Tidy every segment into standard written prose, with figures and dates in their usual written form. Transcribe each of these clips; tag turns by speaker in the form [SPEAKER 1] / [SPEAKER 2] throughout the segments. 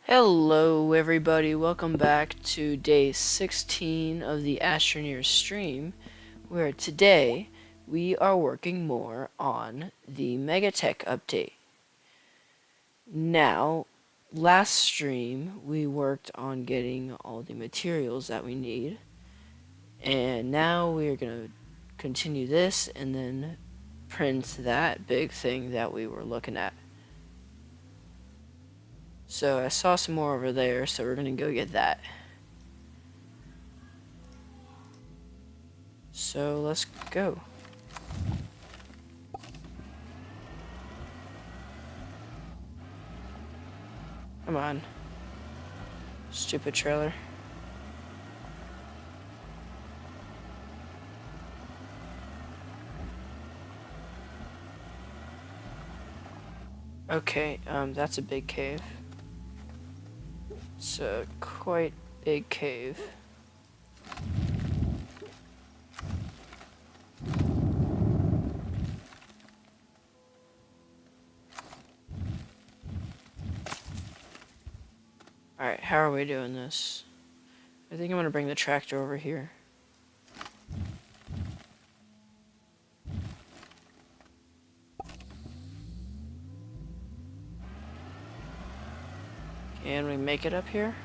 [SPEAKER 1] Hello everybody, welcome back to day 16 of the Astroneer stream, where today we are working more on the Megatech update. Now, last stream we worked on getting all the materials that we need, and now we are going to continue this and then print that big thing that we were looking at. So I saw some more over there, so we're going to go get that. So let's go. Come on. Stupid trailer. Okay, that's a big cave. It's a quite big cave. Alright, how are we doing this? I think I'm gonna bring the tractor over here. Can we make it up here?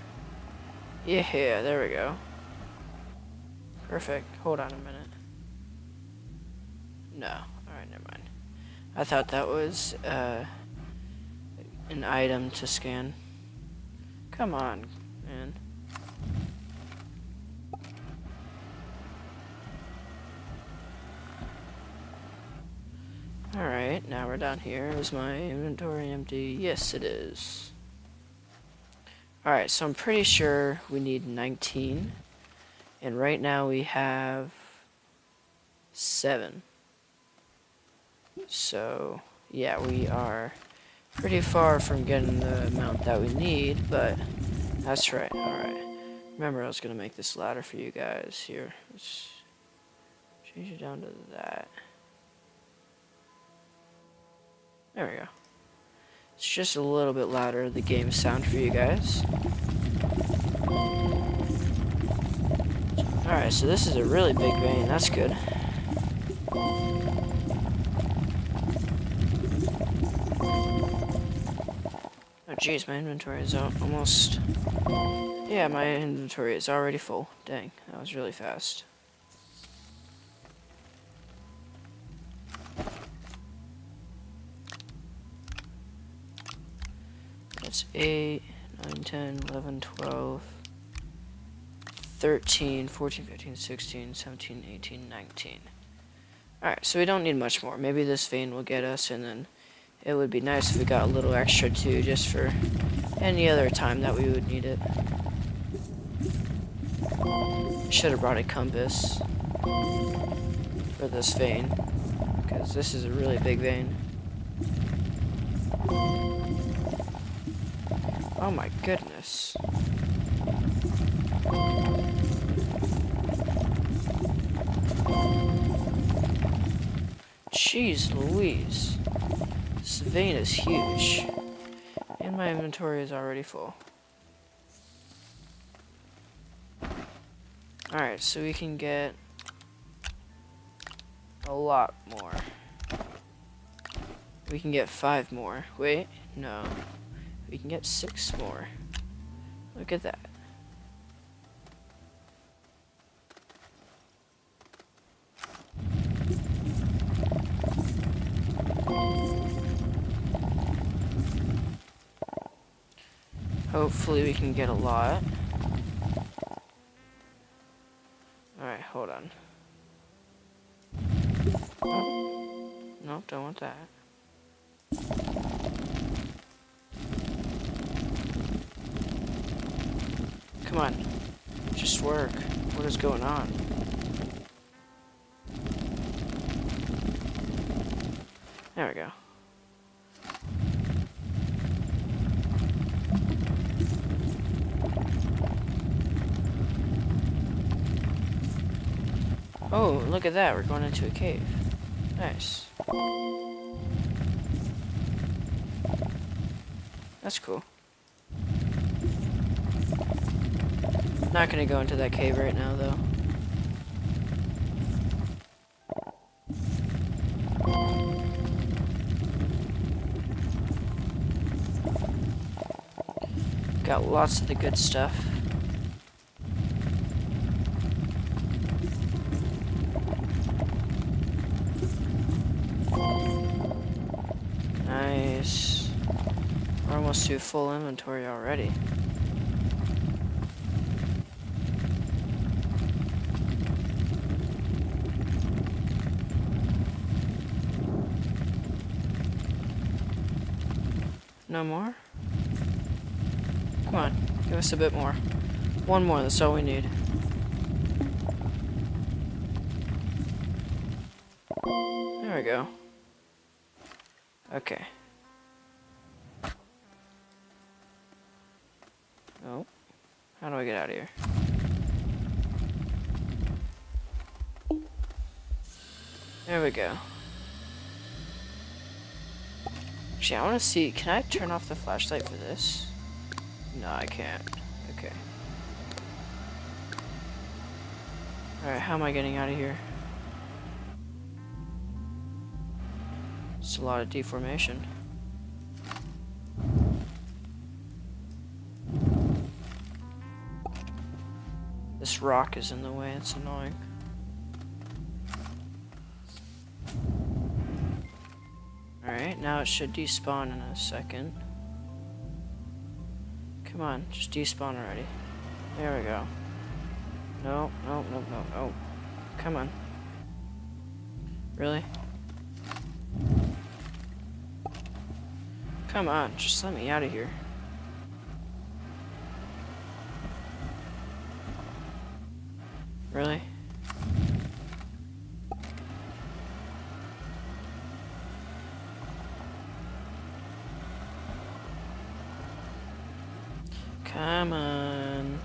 [SPEAKER 1] Yeah, there we go. Perfect. Hold on a minute. No. Alright, never mind. I thought that was, an item to scan. Come on, man. Alright, now we're down here. Is my inventory empty? Yes, it is. Alright, so I'm pretty sure we need 19. And right now we have 7. So, yeah, we are pretty far from getting the amount that we need, but that's right. Alright. Remember, I was going to make this ladder for you guys. Here, let's change it down to that. There we go. It's just a little bit louder, the game sound for you guys. Alright, so this is a really big vein. That's good. Oh jeez, my inventory is almost... Yeah, my inventory is already full. Dang, that was really fast. That's 8, 9, 10, 11, 12, 13, 14, 15, 16, 17, 18, 19. Alright, so we don't need much more. Maybe this vein will get us, and then it would be nice if we got a little extra too, just for any other time that we would need it. Should have brought a compass for this vein, because this is a really big vein. Oh my goodness. Jeez Louise. This vein is huge. And my inventory is already full. Alright, so we can get a lot more. We can get 5 more. Wait, no. We can get 6 more. Look at that. Hopefully we can get a lot. Alright, hold on. Oh. Nope, don't want that. Come on. Just work. What is going on? There we go. Oh, look at that. We're going into a cave. Nice. That's cool. Not gonna go into that cave right now, though. Got lots of the good stuff. Nice. We're almost to full inventory already. No more? Come on, give us a bit more. One more, that's all we need. There we go. Okay. Oh. How do I get out of here? There we go. Actually, I want to see, can I turn off the flashlight for this? No, I can't. Okay. Alright, how am I getting out of here? It's a lot of deformation. This rock is in the way, it's annoying. Alright, now it should despawn in a second. Come on, just despawn already. There we go. No, no, no, no, no. Come on. Really? Come on, just let me out of here. Really? Come on.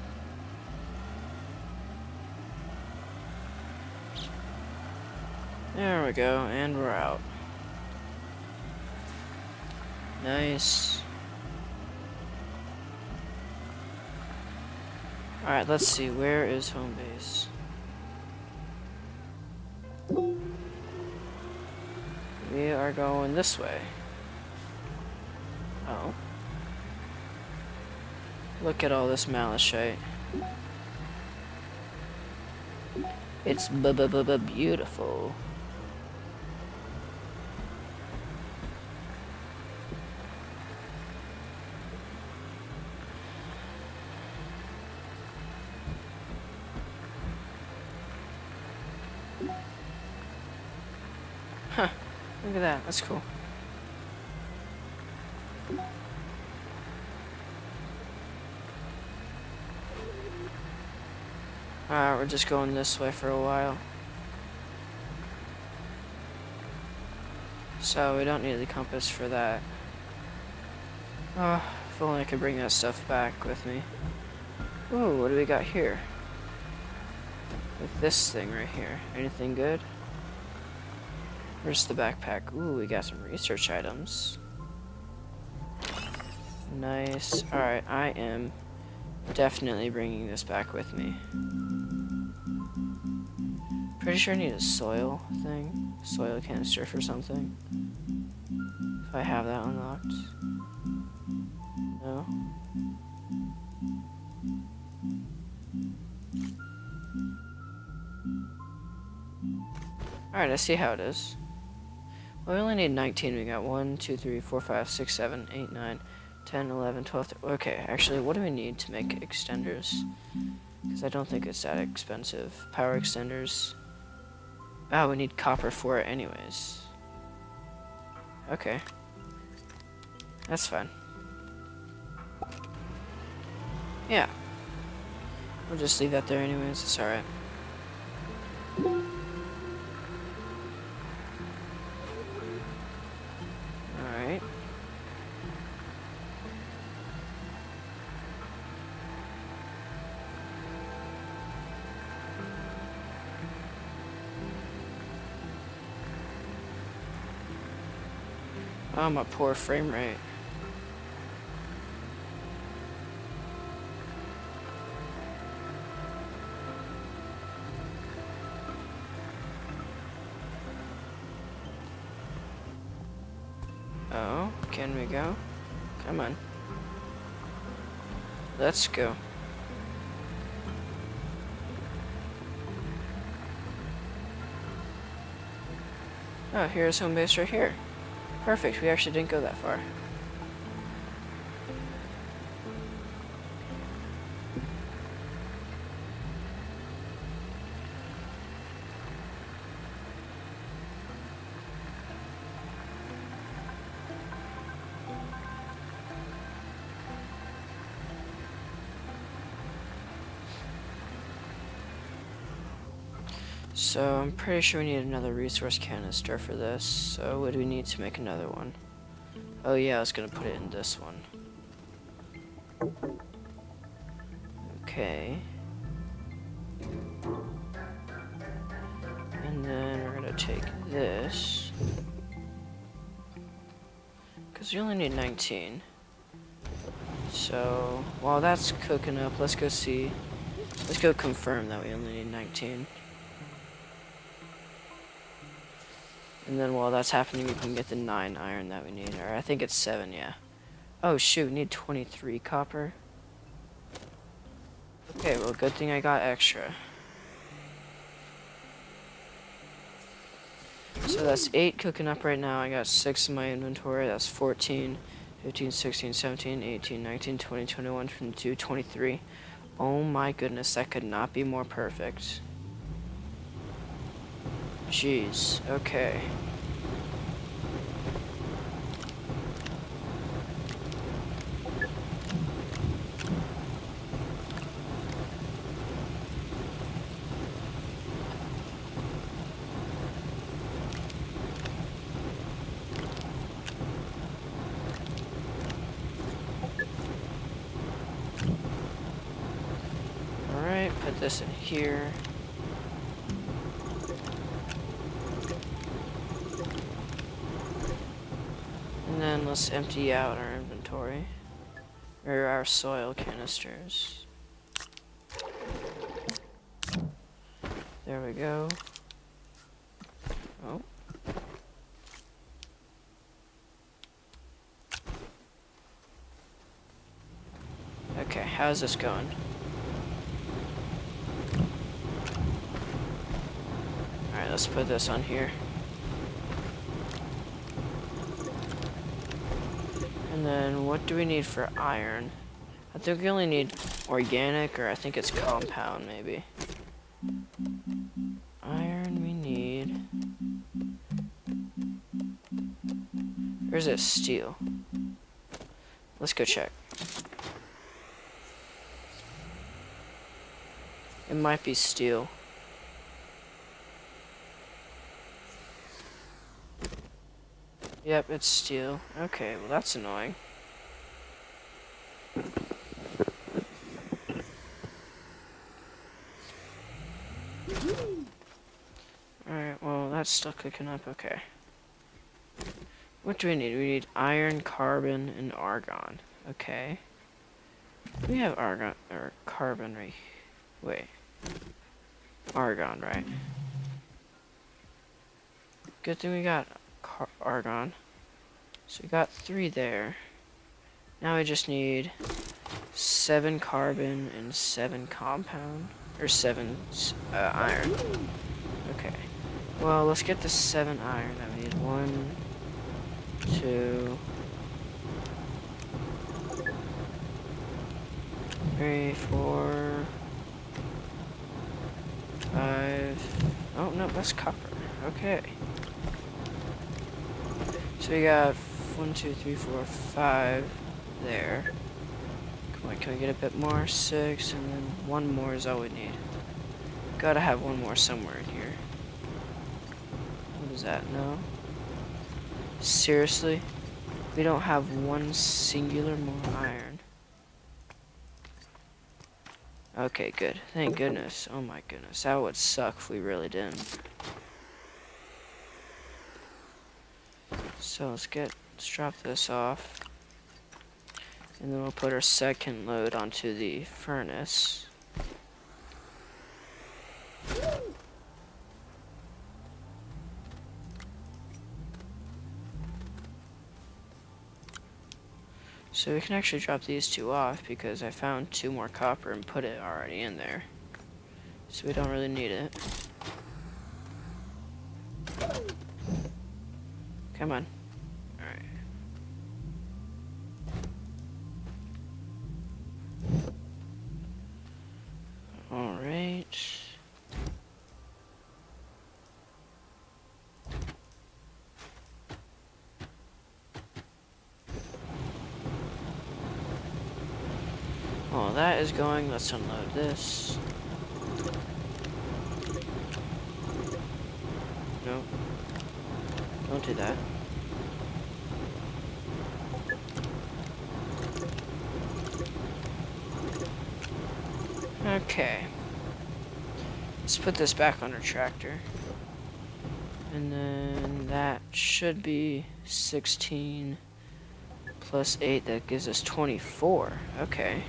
[SPEAKER 1] There we go, and we're out. Nice. Alright, let's see, where is home base? We are going this way. Oh. Look at all this malachite. It's beautiful. Huh. Look at that. That's cool. Alright, we're just going this way for a while. So we don't need the compass for that. Oh, if only I could bring that stuff back with me. Ooh, what do we got here? With this thing right here. Anything good? Where's the backpack? Ooh, we got some research items. Nice. Alright, I am definitely bringing this back with me. Pretty sure I need a soil thing. Soil canister for something. If I have that unlocked. No. Alright, I see how it is. Well, we only need 19. We got 1, 2, 3, 4, 5, 6, 7, 8, 9, 10, 11, 12. Okay, actually, what do we need to make extenders? Because I don't think it's that expensive. Power extenders. Oh, we need copper for it anyways. Okay. That's fine. Yeah. We'll just leave that there anyways. It's alright. Alright. Oh, my poor frame rate. So, can we go? Come on. Let's go. Oh, here's home base right here. Perfect, we actually didn't go that far. So, I'm pretty sure we need another resource canister for this. So, what do we need to make another one? Oh yeah, I was gonna put it in this one. Okay. And then we're gonna take this. Because we only need 19. So, while that's cooking up, let's go see. Let's go confirm that we only need 19. And then while that's happening, we can get the 9 iron that we need. Or I think it's 7, yeah. Oh shoot, we need 23 copper. Okay, well good thing I got extra. So that's 8 cooking up right now. I got 6 in my inventory. That's 14, 15, 16, 17, 18, 19, 20, 21, 22, 23. Oh my goodness, that could not be more perfect. Jeez, okay. Alright, put this in here. And then let's empty out our inventory. Or our soil canisters. There we go. Oh. Okay, how's this going? Alright, let's put this on here. And then what do we need for iron? I think we only need organic, or I think it's compound maybe. Iron we need. Or is it steel? Let's go check. It might be steel. Yep, it's steel. Okay, well that's annoying. Alright, well that's still cooking up, okay. What do we need? We need iron, carbon, and argon. Okay. We have argon, or carbon right. Wait. Argon, right? Good thing we got argon. So we got 3 there. Now we just need 7 carbon and 7 compound. Or 7 iron. Okay. Well, let's get the 7 iron that we need. 1, 2, 3, 4, 5. Oh, no, that's copper. Okay. So we got 1, 2, 3, 4, 5 there. Come on, can we get a bit more? 6, and then 1 more is all we need. Gotta have 1 more somewhere in here. What is that? No? Seriously? We don't have 1 singular more iron. Okay, good. Thank goodness. Oh my goodness. That would suck if we really didn't. So let's drop this off. And then we'll put our second load onto the furnace. So we can actually drop these two off because I found 2 more copper and put it already in there. So we don't really need it. Come on. Alright. Alright. While that is going, let's unload this. Nope. Don't do that. Okay. Let's put this back on our tractor. And then that should be 16 plus 8. That gives us 24. Okay.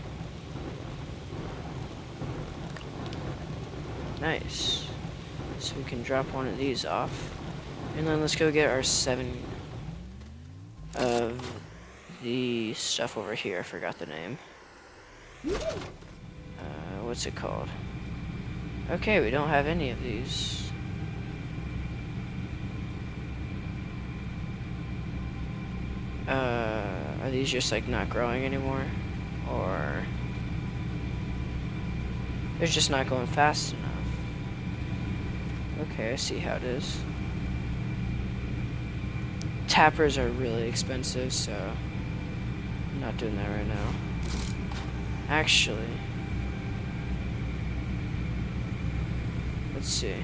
[SPEAKER 1] Nice. So we can drop one of these off. And then let's go get our 7 of the stuff over here. I forgot the name. What's it called? Okay, we don't have any of these. Are these just like not growing anymore? Or they're just not going fast enough? Okay, I see how it is. Tappers are really expensive, so I'm not doing that right now. Actually, let's see.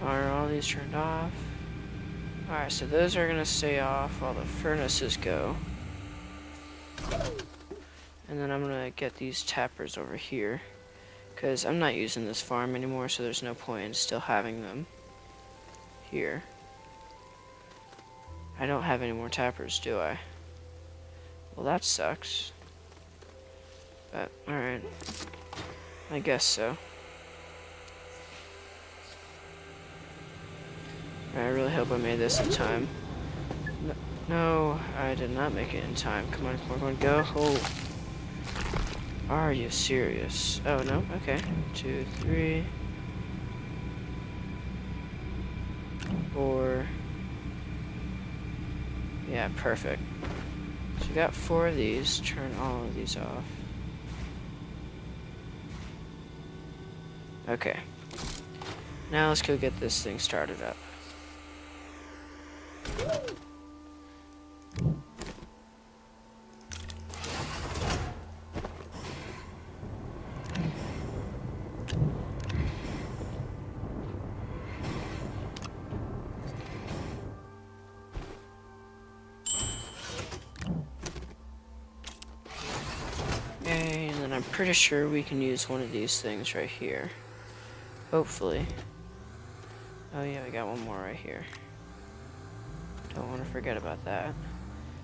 [SPEAKER 1] Are all these turned off? Alright, so those are gonna stay off while the furnaces go. And then I'm gonna get these tappers over here, because I'm not using this farm anymore, so there's no point in still having them here. I don't have any more tappers, do I? Well, that sucks. But, alright. I guess so. I really hope I made this in time. No, I did not make it in time. Come on, come on, go. Oh. Are you serious? Oh, no? Okay. 2, 3, 4. Yeah, perfect. So we got 4 of these. Turn all of these off. Okay. Now let's go get this thing started up. Okay, and then I'm pretty sure we can use one of these things right here. Hopefully. Oh yeah, we got one more right here. Don't want to forget about that.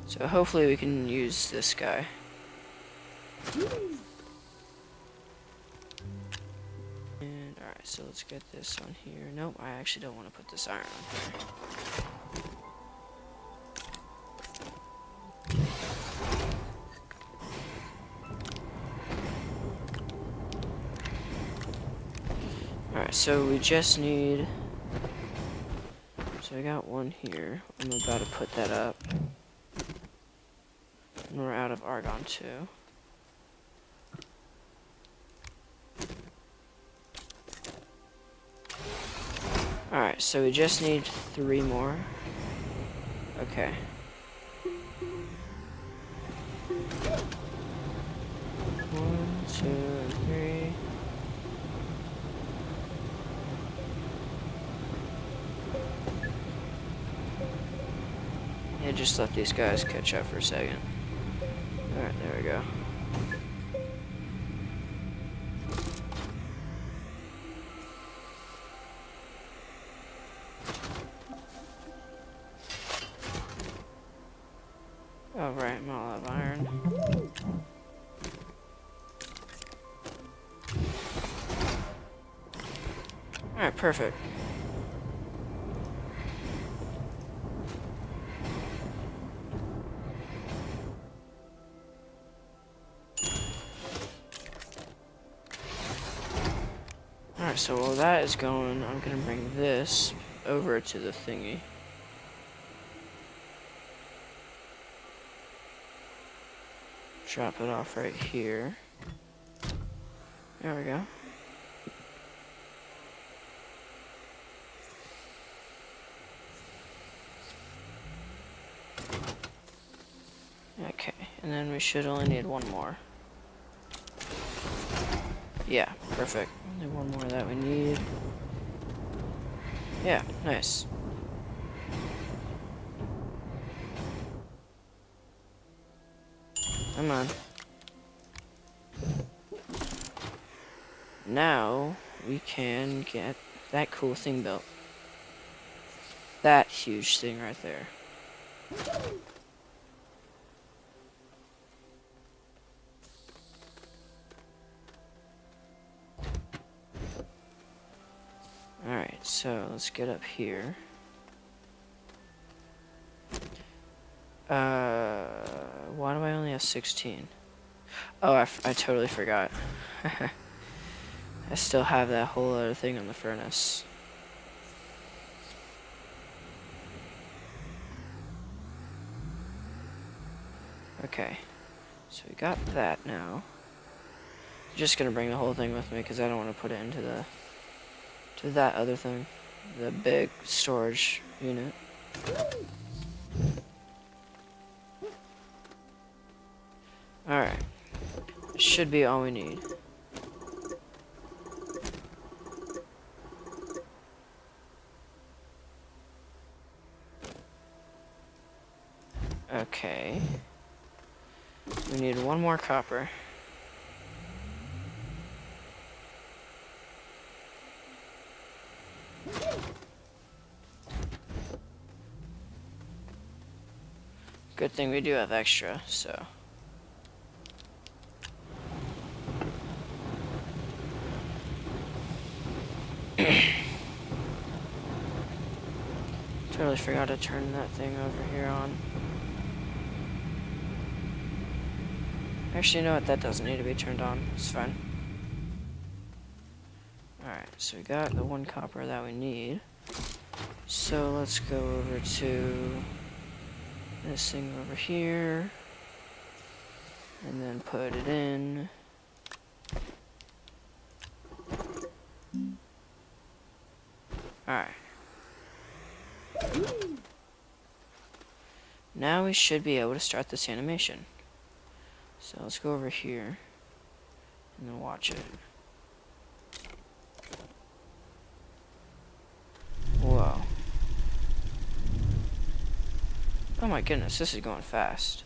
[SPEAKER 1] So hopefully we can use this guy. And alright, so let's get this on here. Nope, I actually don't want to put this iron on here. Alright, so we just need... So I got one here. I'm about to put that up. And we're out of argon too. Alright, so we just need 3 more. Okay. One, 2, and 3. Yeah, just let these guys catch up for a second. Alright, there we go. Oh, right, I'm all out of iron. Alright, perfect. Alright, so while that is going, I'm gonna bring this over to the thingy. Drop it off right here. There we go. Okay, and then we should only need one more. Yeah, perfect. Only one more that we need. Yeah, nice. Come on. Now we can get that cool thing built. That huge thing right there. Alright, so let's get up here. Why do I only have 16? Oh, I totally forgot. I still have that whole other thing on the furnace. Okay, so we got that now. I'm just gonna bring the whole thing with me because I don't want to put it into that other thing, the big storage unit. Alright, should be all we need. Okay. We need one more copper. Good thing we do have extra, so. Totally forgot to turn that thing over here on. Actually, you know what? That doesn't need to be turned on. It's fine. Alright, so we got the one copper that we need. So let's go over to this thing over here. And then put it in. Alright. Now we should be able to start this animation. So let's go over here and then watch it. Whoa. Oh my goodness, this is going fast.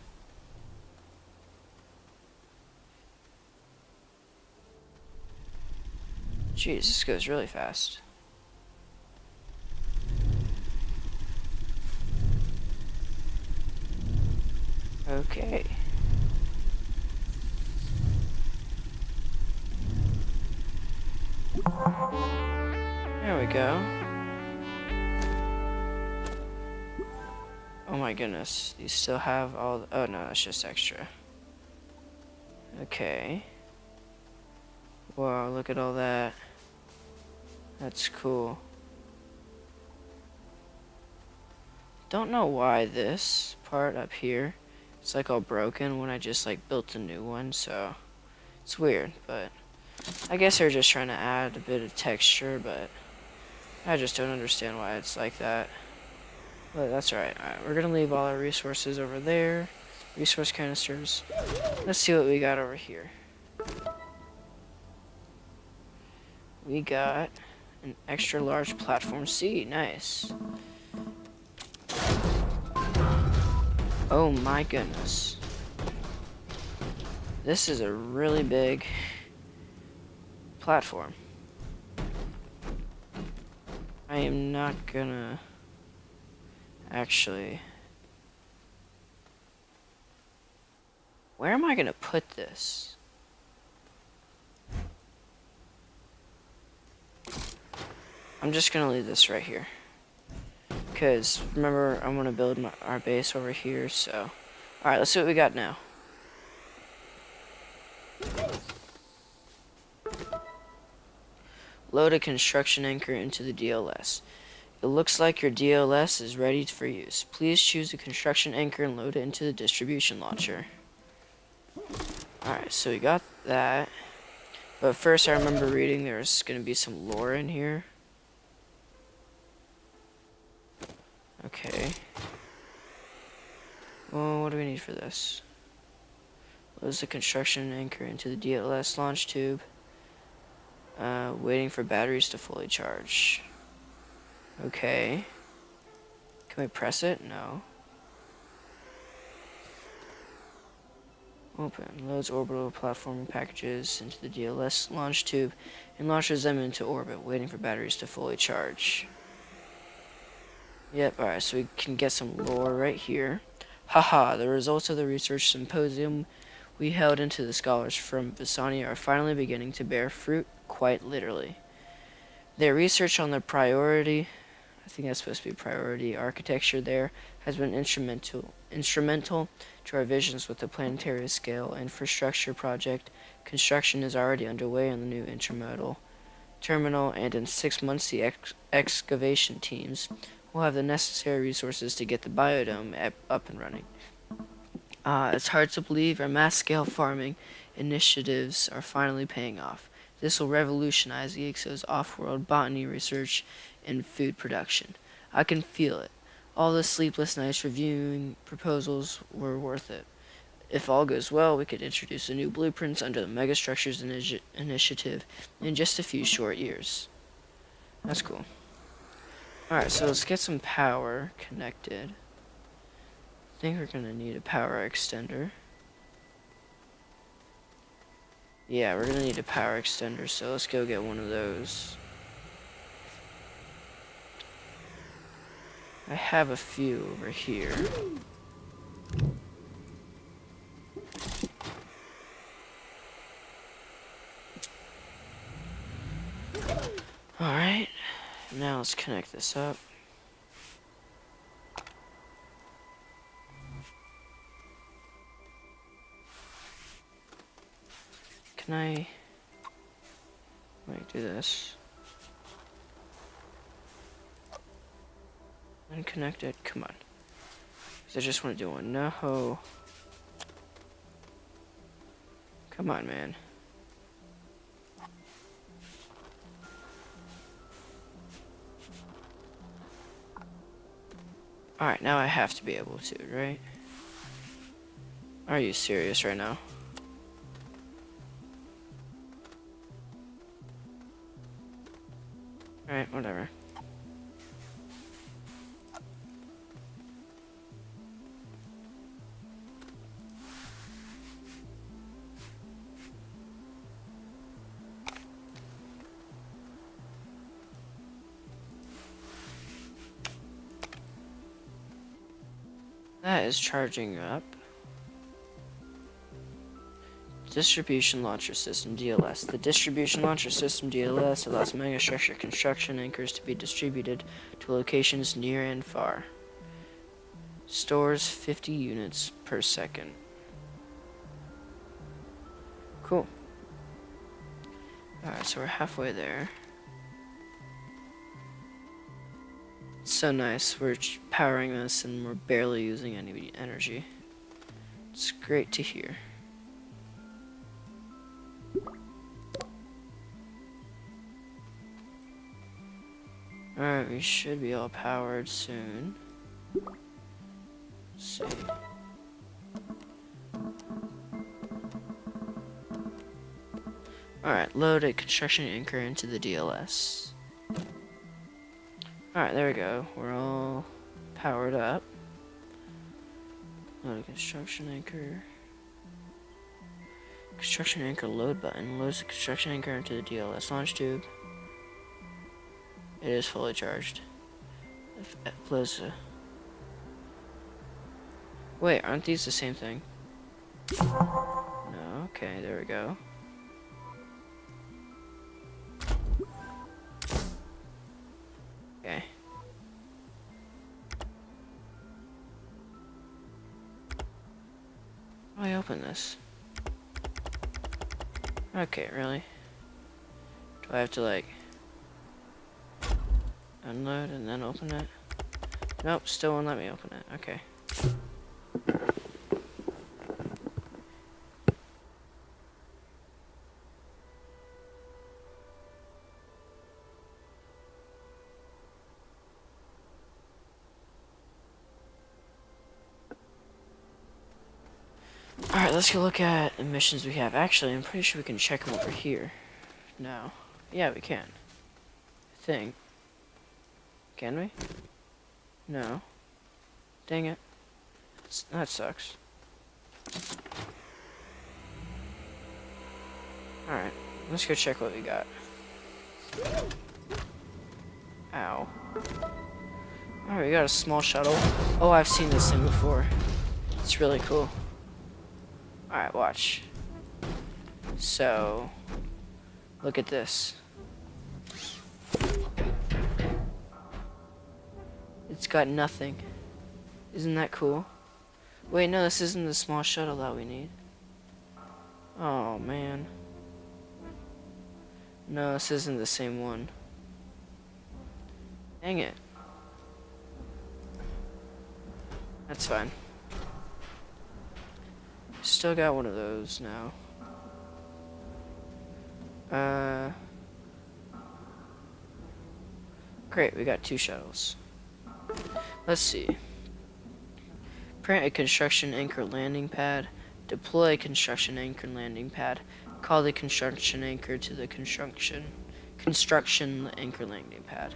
[SPEAKER 1] Jeez, this goes really fast. Okay. There we go. Oh my goodness, you still have all oh no, that's just extra. Okay. Wow, look at all that. That's cool. Don't know why this part up here, it's like all broken when I just like built a new one, so it's weird, but I guess they're just trying to add a bit of texture, but I just don't understand why it's like that. But that's alright. Alright, we're gonna leave all our resources over there. Resource canisters. Let's see what we got over here. We got an extra large platform C. Nice. Oh my goodness. This is a really big platform. I am not gonna actually. Where am I gonna put this? I'm just gonna leave this right here. Because remember, I'm gonna build our base over here, so. Alright, let's see what we got now. Load a construction anchor into the DLS. It looks like your DLS is ready for use. Please choose a construction anchor and load it into the distribution launcher. Alright, so we got that. But first I remember reading there's going to be some lore in here. Okay. Well, what do we need for this? Loads the construction anchor into the DLS launch tube. Waiting for batteries to fully charge. Okay. Can we press it? No. Open. Loads orbital platforming packages into the DLS launch tube and launches them into orbit, waiting for batteries to fully charge. Yep, alright, so we can get some lore right here. Haha, the results of the research symposium we held into the scholars from Visani are finally beginning to bear fruit, quite literally. Their research on the priority, I think that's supposed to be priority architecture there, has been instrumental to our visions with the planetary scale infrastructure project. Construction is already underway on the new intermodal terminal, and in 6 months the excavation teams will have the necessary resources to get the biodome up and running. It's hard to believe our mass-scale farming initiatives are finally paying off. This will revolutionize the EXO's off-world botany research and food production. I can feel it. All the sleepless nights reviewing proposals were worth it. If all goes well, we could introduce the new blueprints under the Megastructures initiative in just a few short years. That's cool. Alright, so let's get some power connected. I think we're gonna need a power extender. Yeah, we're gonna need a power extender, so let's go get one of those. I have a few over here. Alright, now let's connect this up. Can I do this? Unconnected, come on. 'Cause I just want to do one. No. Come on, man. Alright, now I have to be able to, right? Are you serious right now? Alright, whatever. That is charging up. Distribution Launcher System, DLS. The Distribution Launcher System, DLS, allows megastructure construction anchors to be distributed to locations near and far. Stores 50 units per second. Cool. Alright, so we're halfway there. So nice. We're powering this and we're barely using any energy. It's great to hear. Alright, we should be all powered soon. Let's see. Alright, load a construction anchor into the DLS. Alright, there we go. We're all powered up. Load a construction anchor. Construction anchor load button. Loads the construction anchor into the DLS launch tube. It is fully charged. Wait, aren't these the same thing? No, okay, there we go. Okay. How do I open this? Okay, really? Do I have to, like... Unload and then open it. Nope, still won't let me open it. Okay. Alright, let's go look at the missions we have. Actually, I'm pretty sure we can check them over here. No. Yeah, we can. I think. Can we? No. Dang it. That sucks. Alright, let's go check what we got. Ow. Alright, we got a small shuttle. Oh, I've seen this thing before. It's really cool. Alright, watch. So, look at this. It's got nothing. Isn't that cool? Wait, no, this isn't the small shuttle that we need. Oh, man. No, this isn't the same one. Dang it. That's fine. Still got one of those now. Great, we got 2 shuttles. Let's see. Print a construction anchor landing pad. Deploy a construction anchor landing pad. Call the construction anchor to the construction anchor landing pad.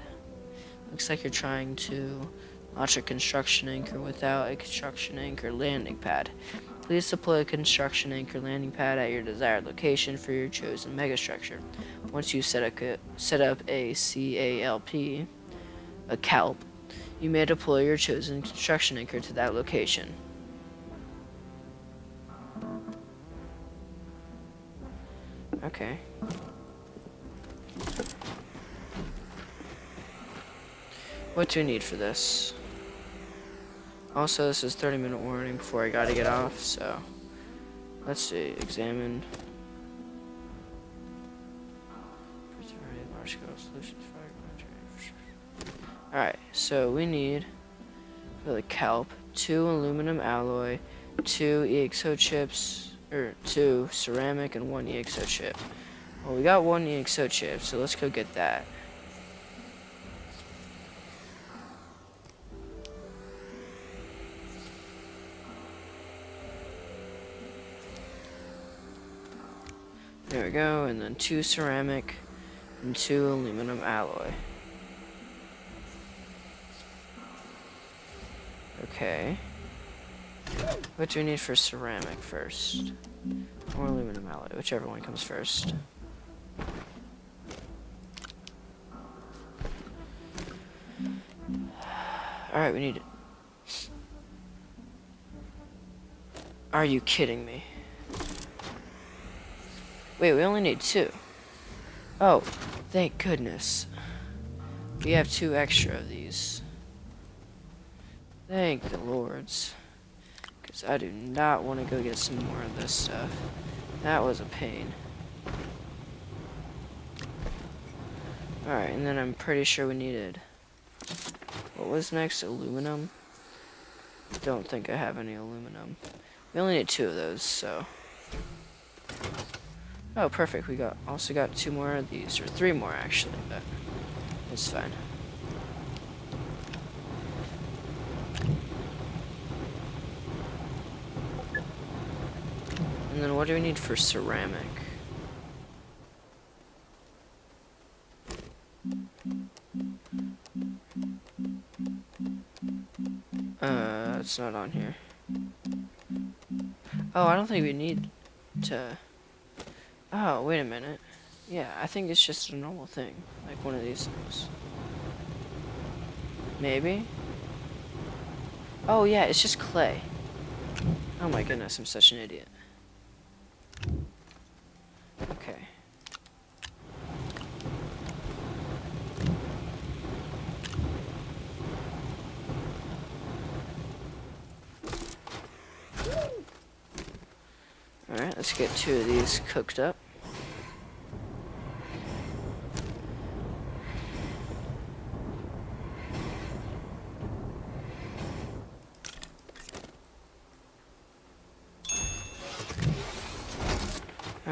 [SPEAKER 1] Looks like you're trying to launch a construction anchor without a construction anchor landing pad. Please deploy a construction anchor landing pad at your desired location for your chosen megastructure. Once you set up a CALP, you may deploy your chosen construction anchor to that location. Okay. What do we need for this? Also, this is 30-minute warning before I gotta get off, so let's see. Examine. Alright, so we need for the CALP 2 aluminum alloy, 2 EXO chips, or 2 ceramic and 1 EXO chip. Well, we got 1 EXO chip, so let's go get that. There we go, and then 2 ceramic and 2 aluminum alloy. Okay. What do we need for ceramic first? Or aluminum alloy, whichever one comes first. Alright, we need it. Are you kidding me? Wait, we only need 2. Oh, thank goodness. We have 2 extra of these. Thank the lords. Because I do not want to go get some more of this stuff. That was a pain. Alright, and then I'm pretty sure we needed... What was next? Aluminum? Don't think I have any aluminum. We only need 2 of those, so... Oh, perfect. We also got 2 more of these, or 3 more actually, but it's fine. And then what do we need for ceramic? It's not on here. Oh, I don't think we need to... Oh, wait a minute. Yeah, I think it's just a normal thing. Like one of these things. Maybe? Oh, yeah, it's just clay. Oh my goodness, I'm such an idiot. Okay. Alright, let's get 2 of these cooked up.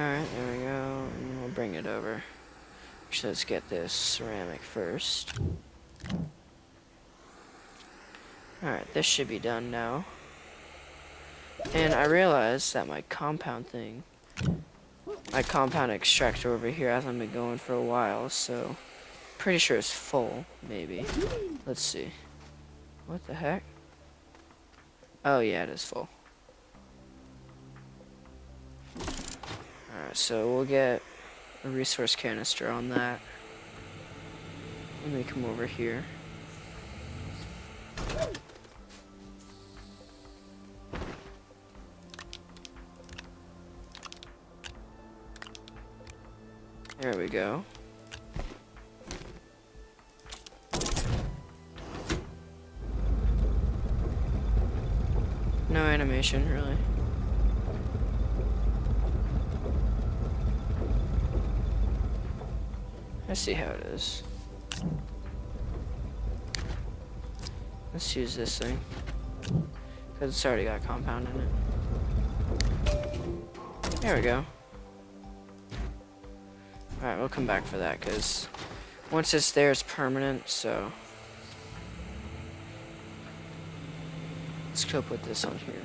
[SPEAKER 1] Alright, there we go. And we'll bring it over. Actually, let's get this ceramic first. Alright, this should be done now. And I realized that my compound extractor over here hasn't been going for a while, so pretty sure it's full, maybe. Let's see. What the heck? Oh yeah, it is full. Alright, so we'll get a resource canister on that. Let me come over here. There we go. No animation, really. I see how it is. Let's use this thing. Because it's already got compound in it. There we go. Alright, we'll come back for that, because once it's there, it's permanent, so... Let's go put this on here.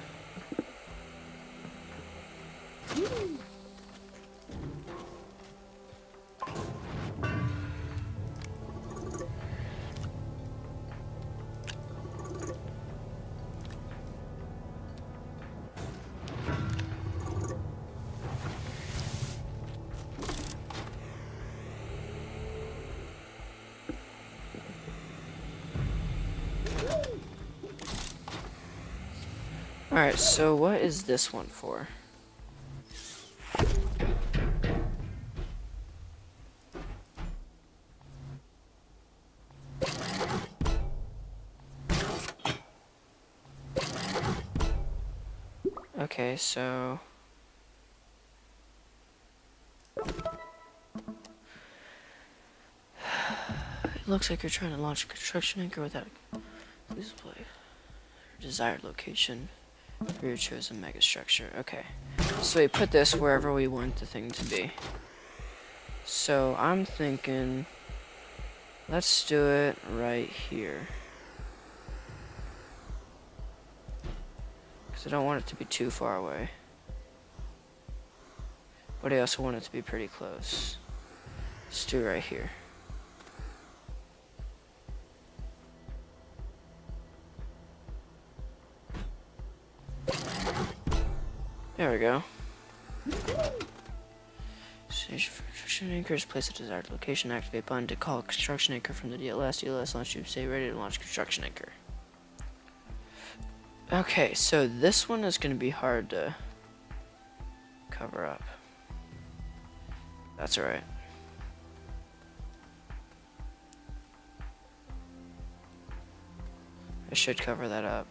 [SPEAKER 1] Alright, so what is this one for? Okay, so... It looks like you're trying to launch a construction anchor without... Please play. Desired location for your chosen megastructure. Okay. So we put this wherever we want the thing to be. So I'm thinking... Let's do it right here. Because I don't want it to be too far away. But I also want it to be pretty close. Let's do it right here. There we go. Station for construction anchors. Place a desired location. Activate button to call construction anchor from the DLS. DLS launch tube. Stay ready to launch construction anchor. Okay, so this one is going to be hard to cover up. That's alright. I should cover that up.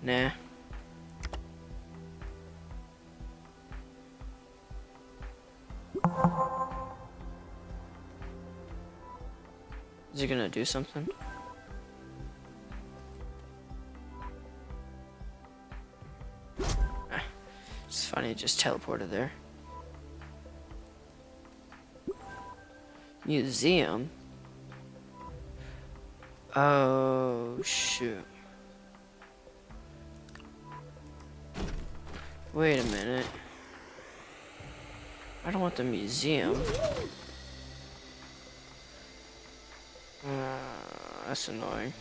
[SPEAKER 1] Nah. Is he gonna do something? It's funny, it just teleported there. Museum? Oh, shoot. Wait a minute. I don't want the museum. That's annoying.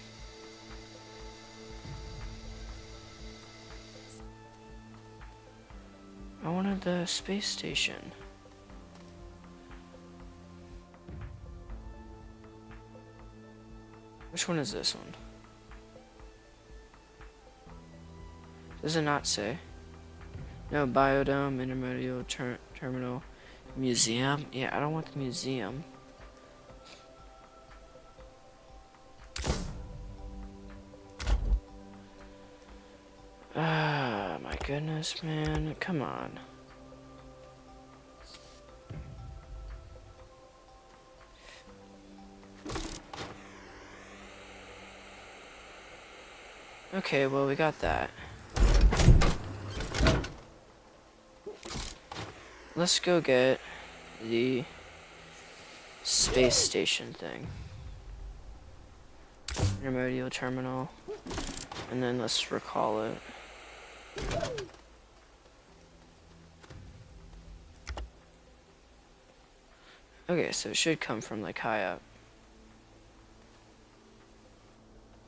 [SPEAKER 1] I wanted the space station. Which one is this one? Does it not say? No, biodome, intermediate terminal, museum. Yeah, I don't want the museum. Ah, my goodness, man. Come on. Okay, well, we got that. let's go get the space station thing. Intermediate terminal. And then let's recall it. Okay, so it should come from like high up.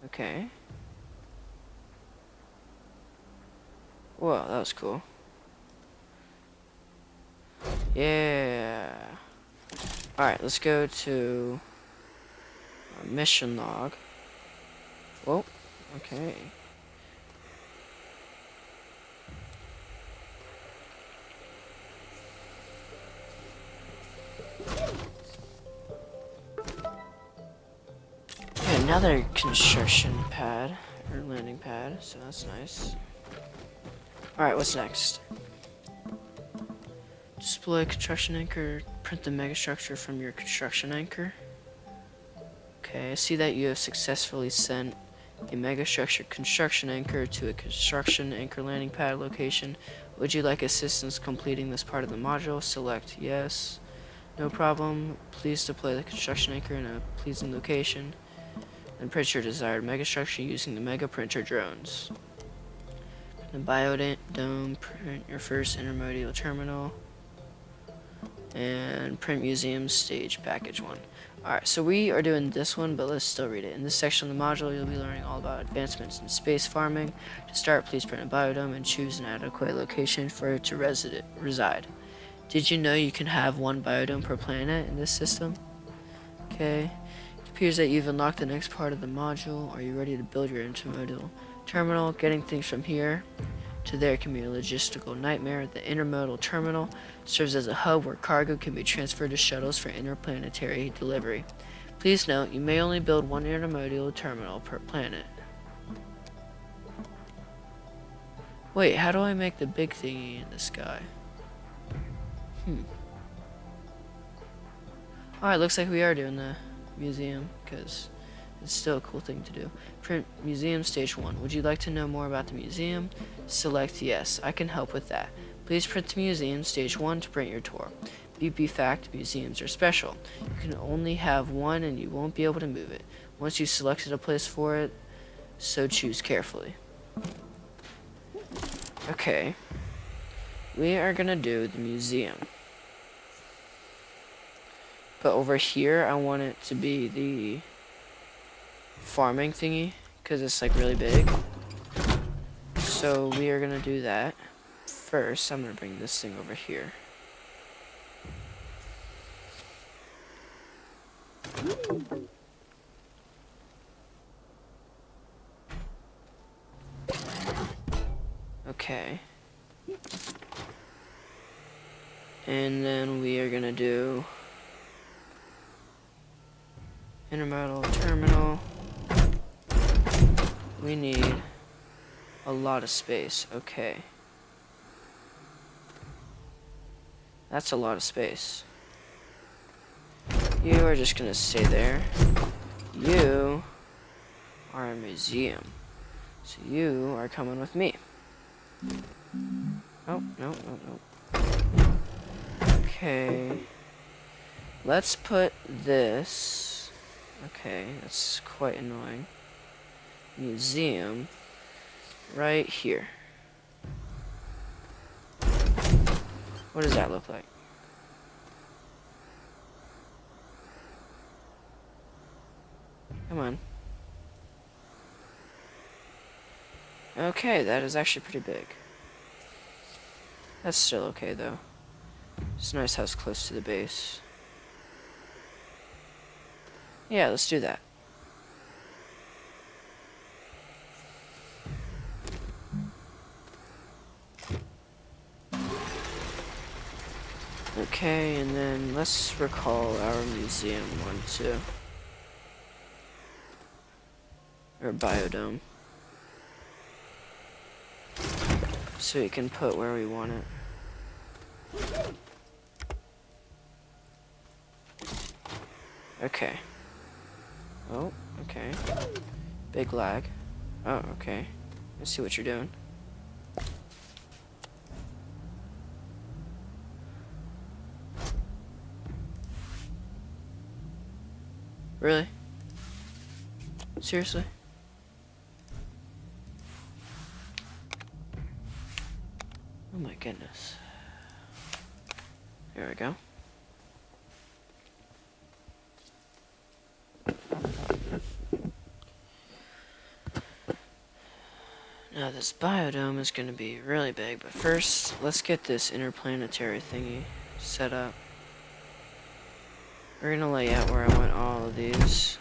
[SPEAKER 1] Okay. Whoa, that was cool. Yeah. Alright, let's go to our mission log. Whoa, okay. Okay, another construction pad, or landing pad, so that's nice. Alright, what's next? Display construction anchor, print the megastructure from your construction anchor. Okay, I see that you have successfully sent a megastructure construction anchor to a construction anchor landing pad location. Would you like assistance completing this part of the module? Select yes. No problem. Please deploy the construction anchor in a pleasing location and print your desired megastructure using the mega printer drones. The biodome, print your first intermodal terminal, and print museum stage package 1. Alright, so we are doing this one, but let's still read it. In this section of the module, you'll be learning all about advancements in space farming. To start, please print a biodome and choose an adequate location for it to reside. Did you know you can have one biodome per planet in this system? Okay. It appears that you've unlocked the next part of the module. Are you ready to build your intermodal terminal? Getting things from here to there can be a logistical nightmare. The intermodal terminal serves as a hub where cargo can be transferred to shuttles for interplanetary delivery. Please note, you may only build one intermodal terminal per planet. Wait, how do I make the big thingy in the sky? Alright, looks like we are doing the museum, because it's still a cool thing to do. Print museum stage 1. Would you like to know more about the museum? Select yes. I can help with that. Please print the museum stage 1 to print your tour. BP fact, museums are special. You can only have one and you won't be able to move it. Once you've selected a place for it, so choose carefully. Okay. We are gonna do the museum. But over here, I want it to be the farming thingy, because it's like really big. So we are gonna do that. First, I'm gonna bring this thing over here. Okay. And then we are gonna do intermodal terminal. We need a lot of space. Okay. That's a lot of space. You are just gonna stay there. You are a museum. So you are coming with me. Oh, no. Okay. Let's put this. Okay, that's quite annoying. Museum right here. What does that look like? Come on. Okay, that is actually pretty big. That's still okay though. It's nice how it's close to the base. Yeah, let's do that. Okay, and then let's recall our museum one too. Or biodome. So we can put where we want it. Okay. Oh, okay. Big lag. Oh, okay. I see what you're doing. Really? Seriously? Oh my goodness. There we go. Now this biodome is going to be really big, but first, let's get this interplanetary thingy set up. We're going to lay out where I want all of these.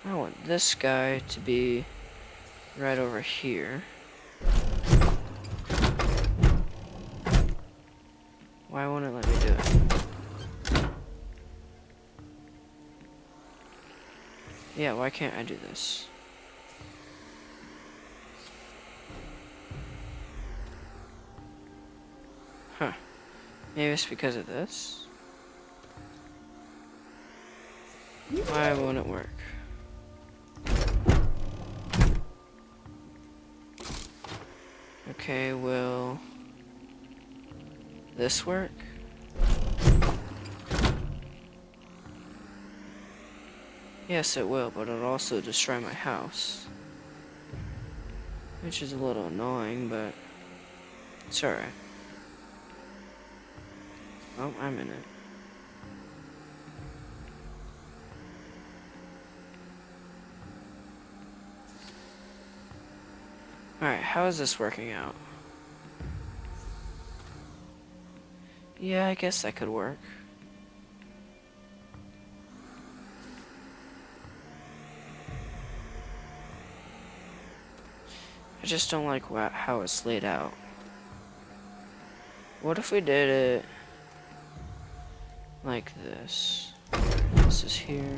[SPEAKER 1] I want this guy to be right over here. Why won't it let me do it? Yeah, why can't I do this? Huh. Maybe it's because of this? Why won't it work? Okay, will this work? Yes, it will, but it'll also destroy my house. Which is a little annoying, but it's alright. Oh, I'm in it. Alright, how is this working out? Yeah, I guess that could work. I just don't like how it's laid out. What if we did it like this? This is here.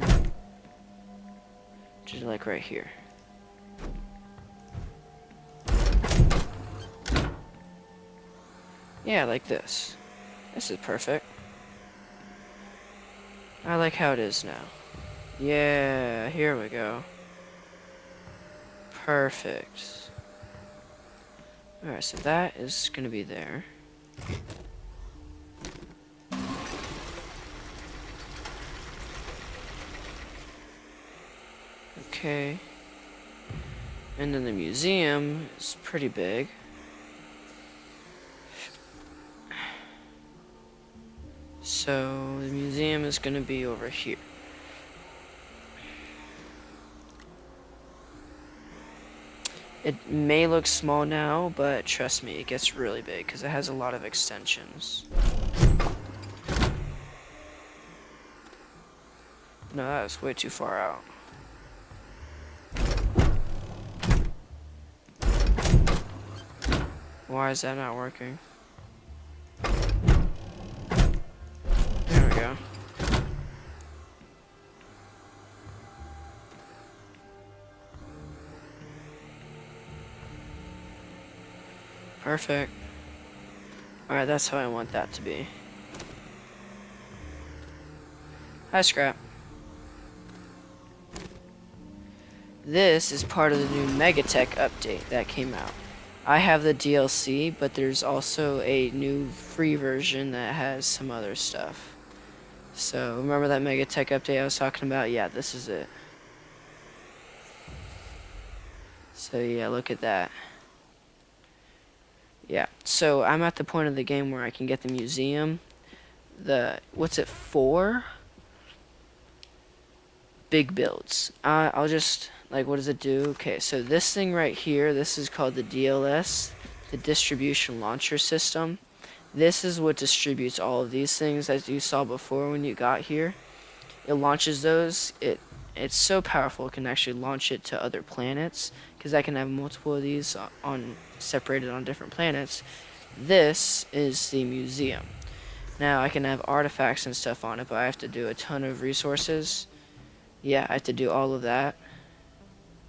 [SPEAKER 1] Just like right here. Yeah, like this. This is perfect. I like how it is now. Yeah, here we go. Perfect. Alright, so that is gonna be there. Okay. And then the museum is pretty big. So the museum is gonna be over here. It may look small now, but trust me, it gets really big because it has a lot of extensions. No, that was way too far out. Why is that not working? There we go. Perfect. Alright, that's how I want that to be. Hi, Scrap. This is part of the new Megatech update that came out. I have the DLC, but there's also a new free version that has some other stuff. So, remember that Megatech update I was talking about? Yeah, this is it. So yeah, look at that. Yeah, so I'm at the point of the game where I can get the museum. What's it for? Big builds. I'll just, like, what does it do? Okay, so this thing right here, this is called the DLS, the Distribution Launcher System. This is what distributes all of these things as you saw before when you got here. It launches those. It's so powerful it can actually launch it to other planets, because I can have multiple of these separated on different planets. This is the museum. Now I can have artifacts and stuff on it, but I have to do a ton of resources. Yeah, I have to do all of that,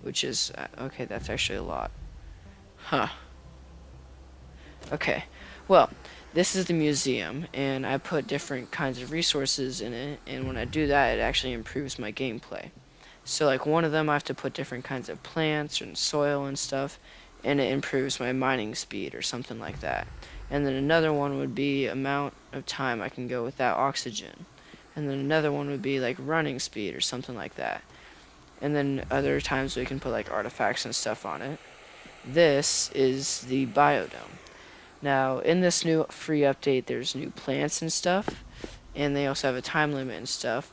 [SPEAKER 1] which is okay, that's actually a lot. Huh. Okay, well, this is the museum, and I put different kinds of resources in it, and when I do that, it actually improves my gameplay. So like one of them, I have to put different kinds of plants and soil and stuff, and it improves my mining speed or something like that. And then another one would be amount of time I can go without oxygen. and then another one would be like running speed or something like that. And then other times we can put like artifacts and stuff on it. This is the biodome. Now, in this new free update, there's new plants and stuff, and they also have a time limit and stuff.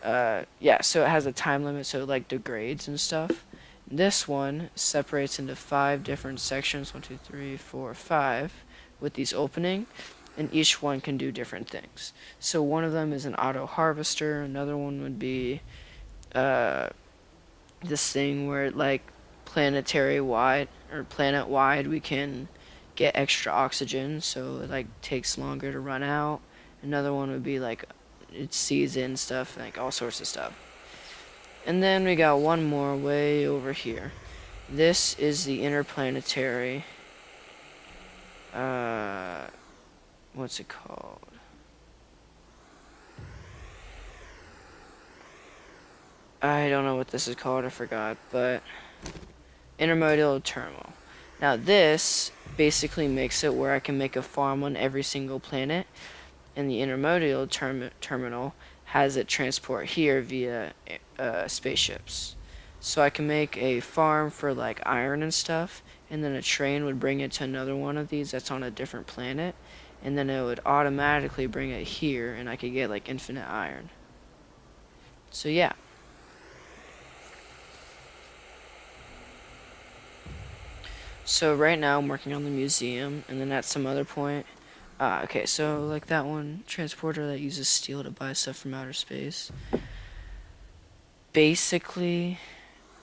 [SPEAKER 1] Yeah, so it has a time limit, so it like degrades and stuff. This one separates into 5 different sections, 1, 2, 3, 4, 5, with these opening, and each one can do different things. So one of them is an auto harvester. Another one would be this thing where like planetary wide or planet wide we can get extra oxygen, so it like takes longer to run out. Another one would be like it sees in stuff, like all sorts of stuff. And then we got one more way over here. This is the interplanetary what's it called? I don't know what this is called, I forgot, but intermodal terminal. Now this basically makes it where I can make a farm on every single planet, and the intermodal terminal has it transport here via spaceships. So I can make a farm for like iron and stuff, and then a train would bring it to another one of these that's on a different planet, and then it would automatically bring it here, and I could get like infinite iron. So yeah. So right now I'm working on the museum, and then at some other point, okay, so like that one transporter that uses steel to buy stuff from outer space. Basically,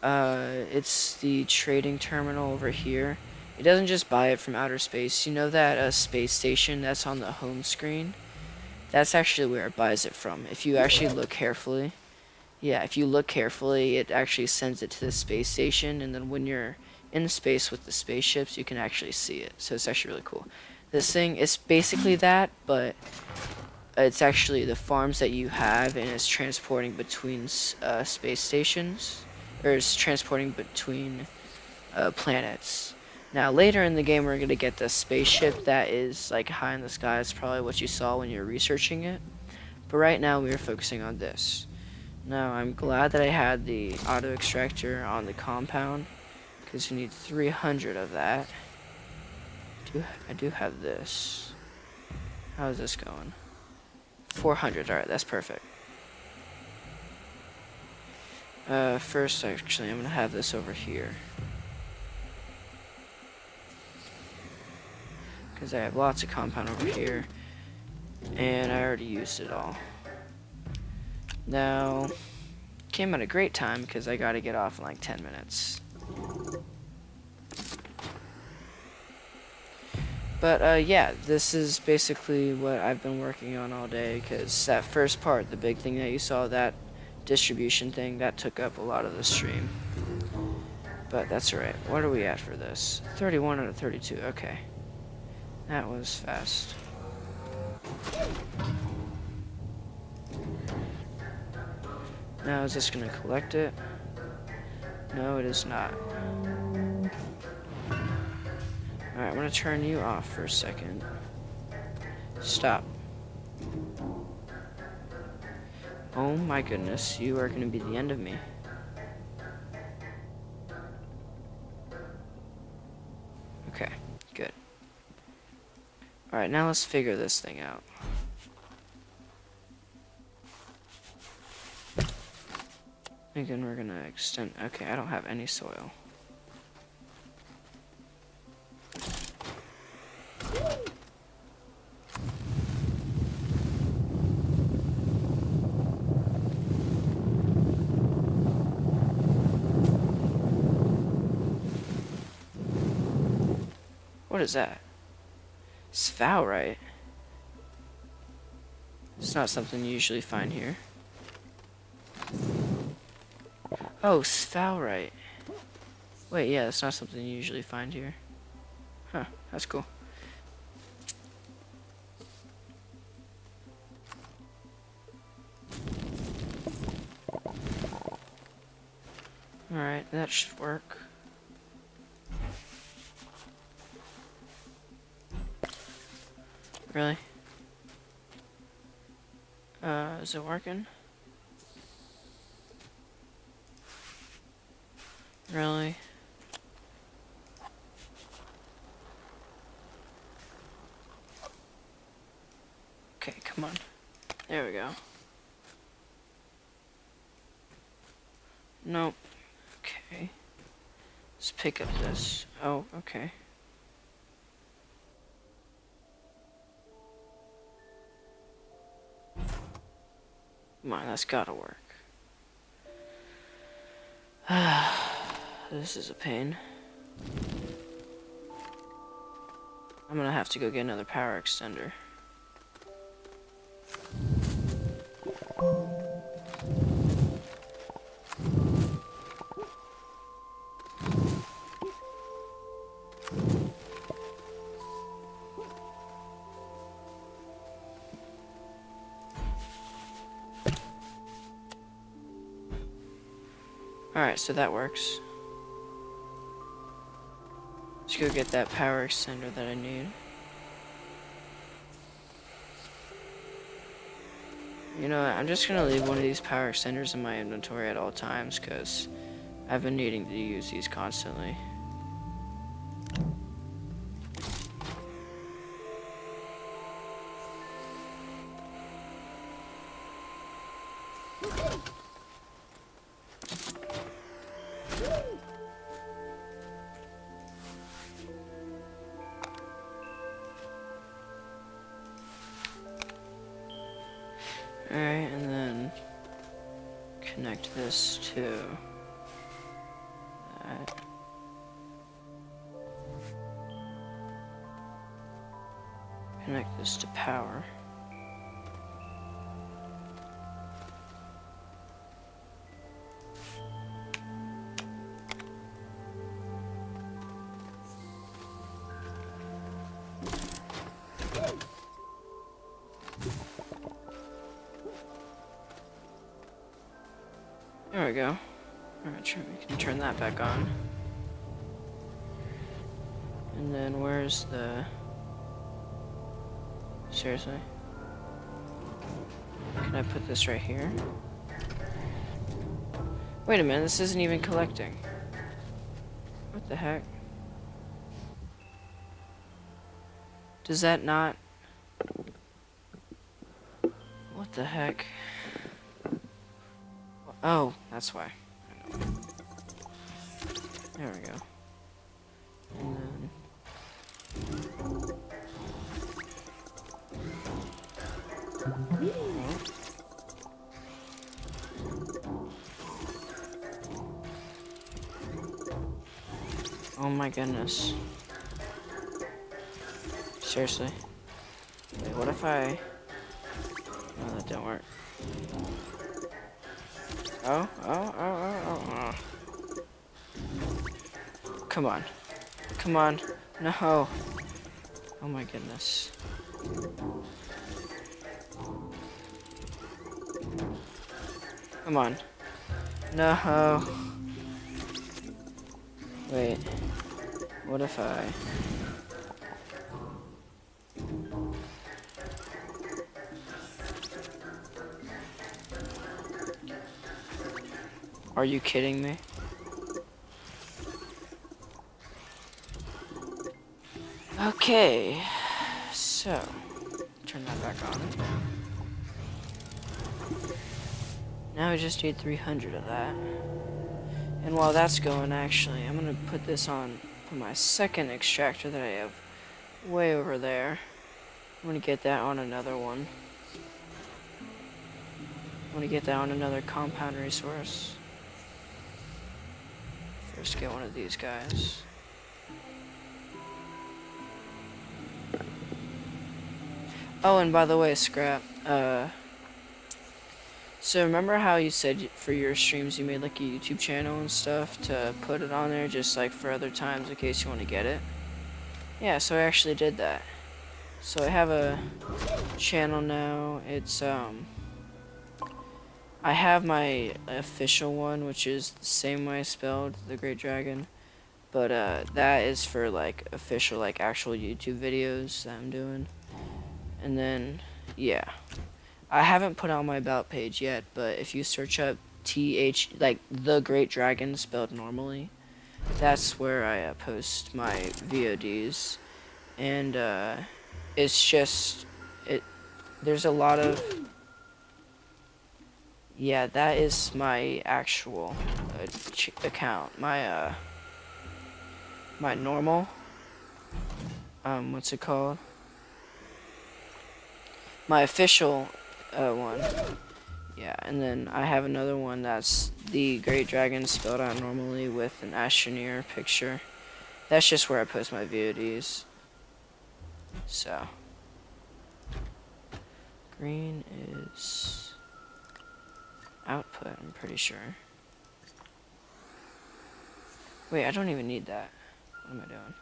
[SPEAKER 1] it's the trading terminal over here. It doesn't just buy it from outer space. You know that space station that's on the home screen? That's actually where it buys it from. If you actually look carefully, yeah, if you look carefully, it actually sends it to the space station, and then when you're in space with the spaceships, you can actually see it. So it's actually really cool. This thing is basically that, but it's actually the farms that you have, and it's transporting between space stations, or it's transporting between planets. Now later in the game, we're gonna get the spaceship that is like high in the sky. It's probably what you saw when you were researching it. But right now, we are focusing on this. Now I'm glad that I had the auto extractor on the compound, because you need 300 of that. I do have this. How's this going? 400, alright, that's perfect. First, actually, I'm going to have this over here, because I have lots of compound over here, and I already used it all. Now, came at a great time, because I got to get off in like 10 minutes. But yeah, this is basically what I've been working on all day, because that first part, the big thing that you saw, that distribution thing, that took up a lot of the stream. But that's alright. What are we at for this? 31 out of 32, okay. That was fast. Now is this going to collect it? No, it is not. Alright, I'm going to turn you off for a second. Stop. Oh my goodness, you are going to be the end of me. Okay, good. Alright, now let's figure this thing out. Again, we're going to extend... Okay, I don't have any soil. What is that? Sphalerite. It's not something you usually find here. Oh, sphalerite. Wait, yeah, that's not something you usually find here. Huh, that's cool. Alright, that should work. Really? Is it working? Really? Okay, come on. There we go. Nope. Okay. Let's pick up this. Oh, okay. Come on, that's gotta work. This is a pain. I'm gonna have to go get another power extender. Alright, so that works. Let's go get that power extender that I need. You know what, I'm just gonna leave one of these power extenders in my inventory at all times, because I've been needing to use these constantly. Alright, and then connect this to that. Connect this to power. There we go. Alright, we can turn that back on. And then where's the... Seriously? Can I put this right here? Wait a minute, this isn't even collecting. What the heck? Does that not... What the heck? Oh, that's why. There we go. And then... Oh my goodness. Seriously? Wait, what if I... Oh, that didn't work. Oh. Come on. Come on. No. Oh my goodness. Come on. No. Wait. What if I... Are you kidding me? Okay. So, turn that back on. Now we just need 300 of that. And while that's going, actually, I'm gonna put this on for my second extractor that I have way over there. I'm gonna get that on another one. I'm gonna get that on another compound resource. First get one of these guys. Oh, and by the way, Scrap, so remember how you said for your streams you made like a YouTube channel and stuff to put it on there just like for other times in case you want to get it? Yeah, so I actually did that. So I have a channel now. It's I have my official one, which is the same way spelled, The Great Dragon. But that is for like official, like actual YouTube videos that I'm doing. And then, yeah. I haven't put on my about page yet, but if you search up TH, like the Great Dragon spelled normally, that's where I post my VODs. And it's just, there's a lot of, yeah, that is my actual account. My normal, what's it called? My official one. Yeah, and then I have another one that's the Great Dragon spelled out normally with an Astroneer picture. That's just where I post my VODs. So, green is output, I'm pretty sure. Wait, I don't even need that. What am I doing?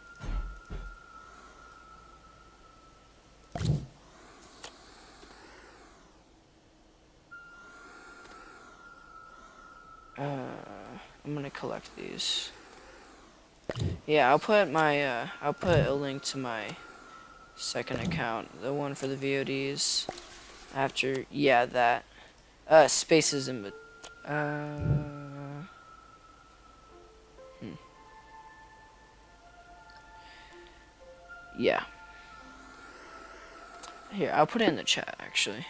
[SPEAKER 1] I'm gonna collect these. Yeah, I'll put a link to my second account, the one for the VODs. After, yeah, that. Spaces in, yeah. Here, I'll put it in the chat, actually.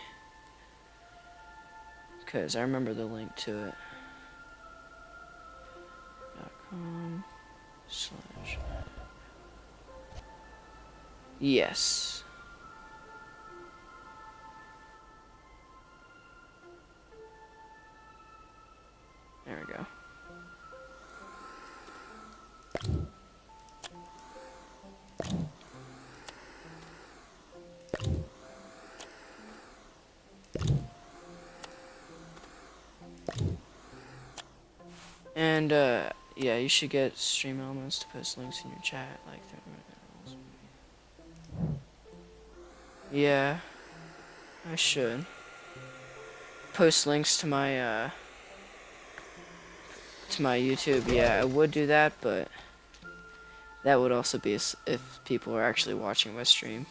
[SPEAKER 1] Because I remember the link to it. .com/ Yes. There we go. And, yeah, you should get Stream Elements to post links in your chat, like 30 minutes. Yeah, I should. Post links to my YouTube. Yeah, I would do that, but that would also be if people are actually watching my stream.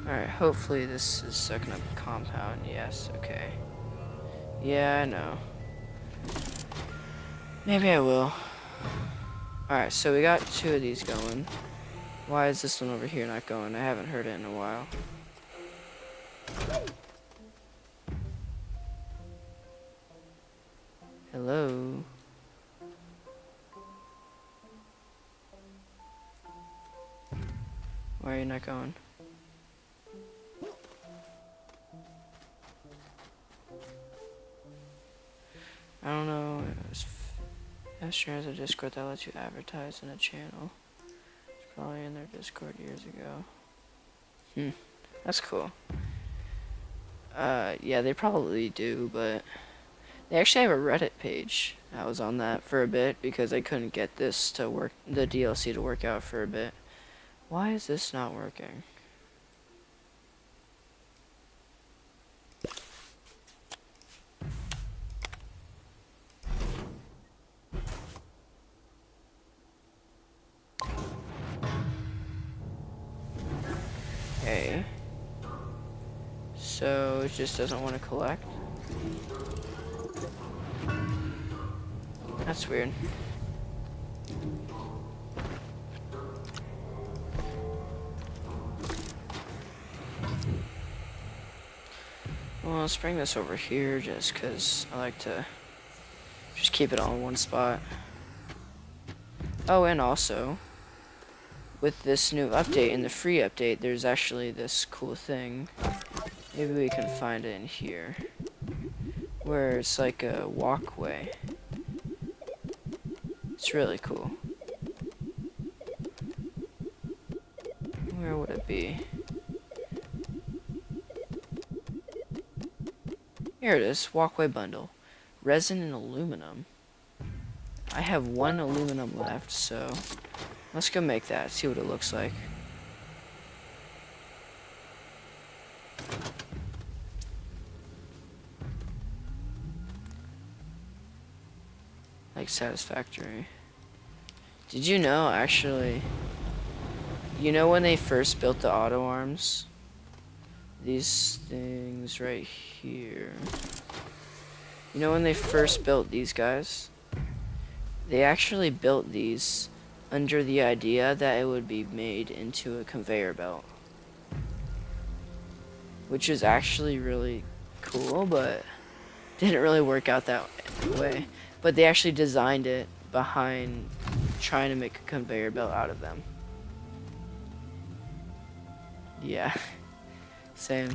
[SPEAKER 1] Alright, hopefully this is sucking up a compound. Yes, okay. Yeah, I know. Maybe I will. Alright, so we got 2 of these going. Why is this one over here not going? I haven't heard it in a while. Hello? Why are you not going? I don't know. Astroneer has a Discord that lets you advertise in a channel. It's probably in their Discord years ago. That's cool. Yeah, they probably do, but they actually have a Reddit page. I was on that for a bit because I couldn't get this to work, the DLC to work out for a bit. Why is this not working? Okay. So it just doesn't want to collect? That's weird. Well, let's bring this over here just because I like to just keep it all in one spot. Oh, and also, with this new update, in the free update, there's actually this cool thing. Maybe we can find it in here. Where it's like a walkway. It's really cool. Where would it be? Here it is, walkway bundle. Resin and aluminum. I have 1 aluminum left, so let's go make that, see what it looks like. like satisfactory. Did you know, actually, you know when they first built the auto arms? These things right here. You know when they first built these guys? They actually built these under the idea that it would be made into a conveyor belt. Which is actually really cool, but didn't really work out that way. But they actually designed it behind trying to make a conveyor belt out of them. Yeah. Same.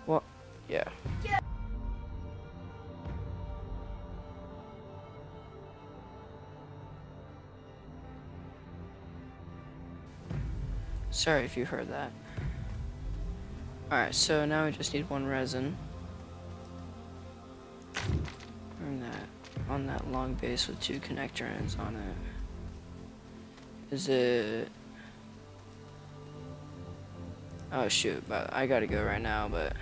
[SPEAKER 1] Well, yeah. Sorry if you heard that. Alright, so now we just need one resin. And that on that long base with 2 connector ends on it. Is it... Oh shoot, but I gotta go right now, but...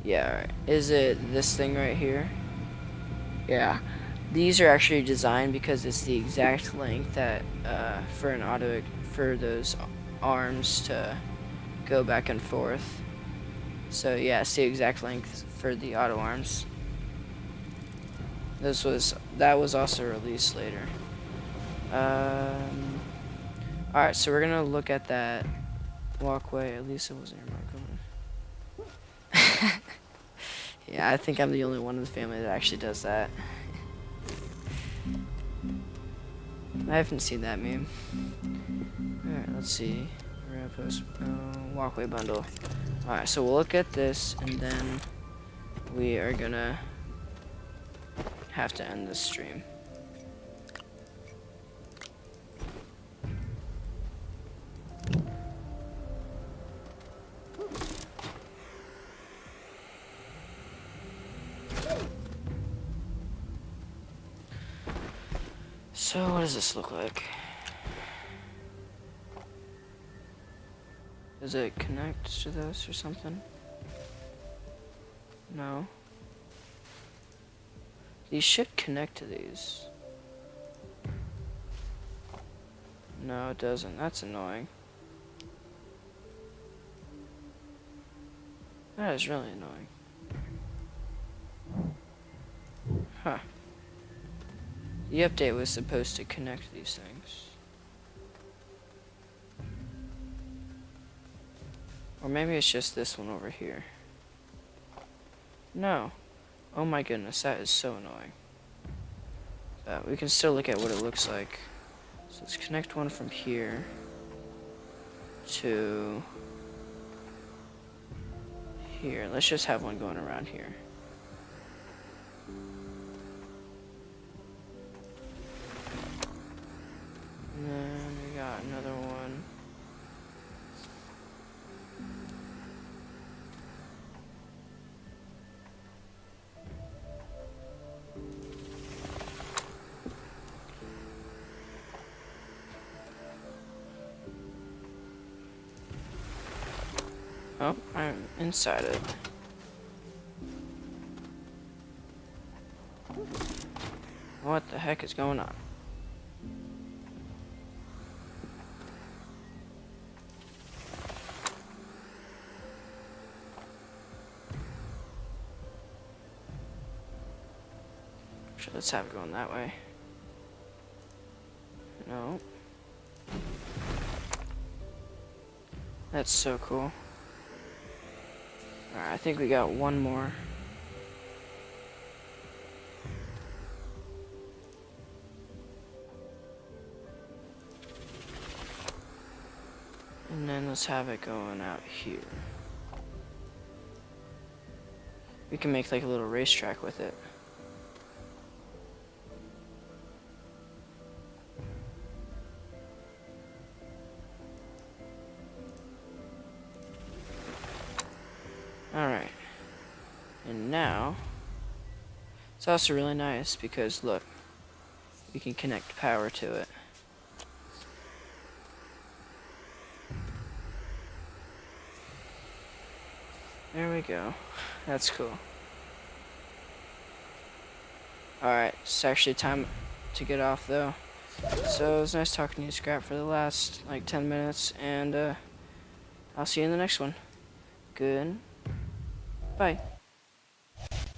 [SPEAKER 1] Yeah, alright. Is it this thing right here? Yeah. These are actually designed because it's the exact length that, for an auto... for those arms to go back and forth. So yeah, it's the exact length for the auto arms. That was also released later. Alright, so we're gonna look at that walkway. At least it wasn't remarkable. Yeah, I think I'm the only one in the family that actually does that. I haven't seen that meme. Alright, let's see. We're gonna post walkway bundle. Alright, so we'll look at this and then we are gonna have to end this stream. So what does this look like? Does it connect to this or something? No. These should connect to these. No, it doesn't. That's annoying. That is really annoying. Huh. The update was supposed to connect these things. Or maybe it's just this one over here. No. Oh my goodness, that is so annoying. But we can still look at what it looks like. So let's connect one from here to here. Let's just have one going around here. And then we got another one. Oh, I'm inside it. What the heck is going on? Actually, let's have it going that way. No. That's so cool. Alright, I think we got one more. And then let's have it going out here. We can make like a little racetrack with it. Alright. And now, it's also really nice because look, we can connect power to it. There we go. That's cool. Alright, it's actually time to get off though. So it was nice talking to you, Scrap, for the last like 10 minutes, and I'll see you in the next one. Good. Bye.